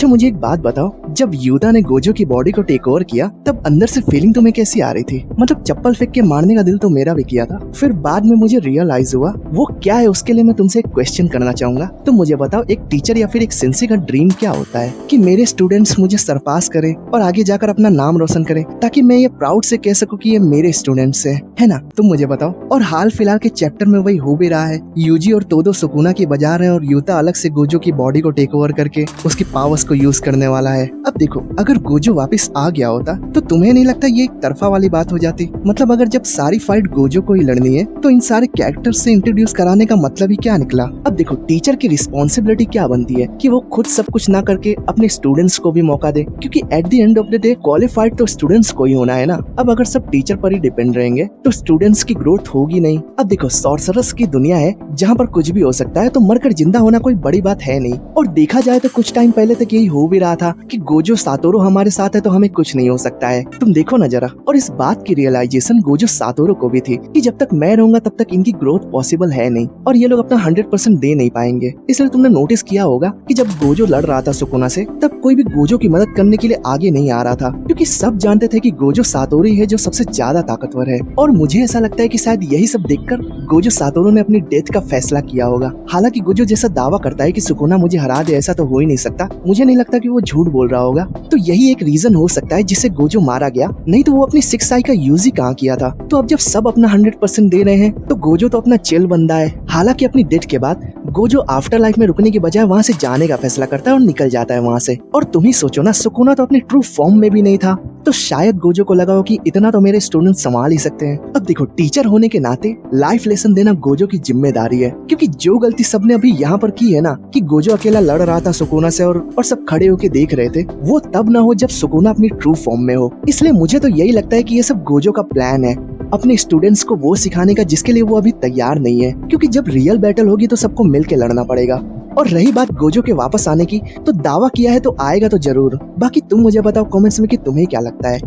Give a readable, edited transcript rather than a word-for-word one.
अच्छा मुझे एक बात बताओ, जब यूता ने गोजो की बॉडी को टेक ओवर किया तब अंदर से फीलिंग तुम्हें कैसी आ रही थी? मतलब चप्पल फेंक के मारने का दिल तो मेरा भी किया था। फिर बाद में मुझे रियलाइज हुआ वो क्या है। उसके लिए मैं तुमसे एक क्वेश्चन करना चाहूंगा। तो मुझे बताओ, एक टीचर या फिर एक सेंसी का ड्रीम क्या होता है? कि मेरे स्टूडेंट्स मुझे सरपास करे और आगे जाकर अपना नाम रोशन करे, ताकि मैं ये प्राउड से कह सकूं कि ये मेरे स्टूडेंट्स है ना? तुम मुझे बताओ। और हाल फिलहाल के चैप्टर में वही हो भी रहा है। यूजी और तोदो सुकुना की बजा रहे हैं और यूता अलग से गोजो की बॉडी को टेक ओवर करके उसकी पावर्स को यूज करने वाला है। अब देखो, अगर गोजो वापस आ गया होता तो तुम्हें नहीं लगता ये एक तरफा वाली बात हो जाती? मतलब अगर जब सारी फाइट गोजो को ही लड़नी है तो इन सारे कैरेक्टर्स से इंट्रोड्यूस कराने का मतलब ही क्या निकला? अब देखो, टीचर की रिस्पॉन्सिबिलिटी क्या बनती है कि वो खुद सब कुछ ना करके अपने स्टूडेंट्स को भी मौका दे, क्योंकि at the end of the day qualified तो स्टूडेंट्स को ही होना है ना। अब अगर सब टीचर पर ही डिपेंड रहेंगे तो स्टूडेंट्स की ग्रोथ होगी नहीं। अब देखो, सॉर्सरर्स की दुनिया है जहाँ पर कुछ भी हो सकता है, तो मरकर जिंदा होना कोई बड़ी बात है नहीं। और देखा जाए तो कुछ टाइम पहले तक यही हो भी रहा था कि गोजो सातोरो हमारे साथ है तो हमें कुछ नहीं हो सकता है। तुम देखो ना जरा। और इस बात की रियलाइजेशन गोजो सातोरो को भी थी कि जब तक मैं रहूंगा तब तक इनकी ग्रोथ पॉसिबल है नहीं और ये लोग अपना 100% दे नहीं पाएंगे। इसलिए तुमने नोटिस किया होगा कि जब गोजो लड़ रहा था सुकुना से तब कोई भी गोजो की मदद करने के लिए आगे नहीं आ रहा था, क्योंकि सब जानते थे कि गोजो सातोरो ही है जो सबसे ज्यादा ताकतवर है। और मुझे ऐसा लगता है कि शायद यही सब देखकर गोजो सातोरो ने अपनी डेथ का फैसला किया होगा। हालांकि गोजो जैसा दावा करता है कि सुकुना मुझे हरा दे, ऐसा तो हो ही नहीं सकता। मुझे नहीं लगता कि वो झूठ बोल रहा होगा। तो यही एक रीजन हो सकता है जिससे गोजो मारा गया, नहीं तो वो अपनी 6 आई का यूज ही कहाँ किया था। तो अब जब सब अपना 100% दे रहे हैं तो गोजो तो अपना चिल बंदा है। हालांकि अपनी डेथ के बाद गोजो आफ्टर लाइफ में रुकने के बजाय वहाँ से जाने का फैसला करता है और निकल जाता है वहाँ से। और तुम ही सोचो ना, सुकुना तो अपने ट्रू फॉर्म में भी नहीं था, तो शायद गोजो को लगा हो कि इतना तो मेरे स्टूडेंट संभाल ही सकते हैं। अब देखो, टीचर होने के नाते लाइफ लेसन देना गोजो की जिम्मेदारी है, क्योंकि जो गलती सबने अभी यहाँ पर की है ना, कि गोजो अकेला लड़ रहा था सुकुना से और सब खड़े होके देख रहे थे, वो तब ना हो जब सुकुना अपनी ट्रू फॉर्म में हो। इसलिए मुझे तो यही लगता है कि ये सब गोजो का प्लान है, अपने स्टूडेंट्स को वो सिखाने का जिसके लिए वो अभी तैयार नहीं है, क्योंकि जब रियल बैटल होगी तो सबको मिलके लड़ना पड़ेगा। और रही बात गोजो के वापस आने की, तो दावा किया है तो आएगा तो जरूर। बाकी तुम मुझे बताओ कमेंट्स में कि तुम्हें क्या लगता है।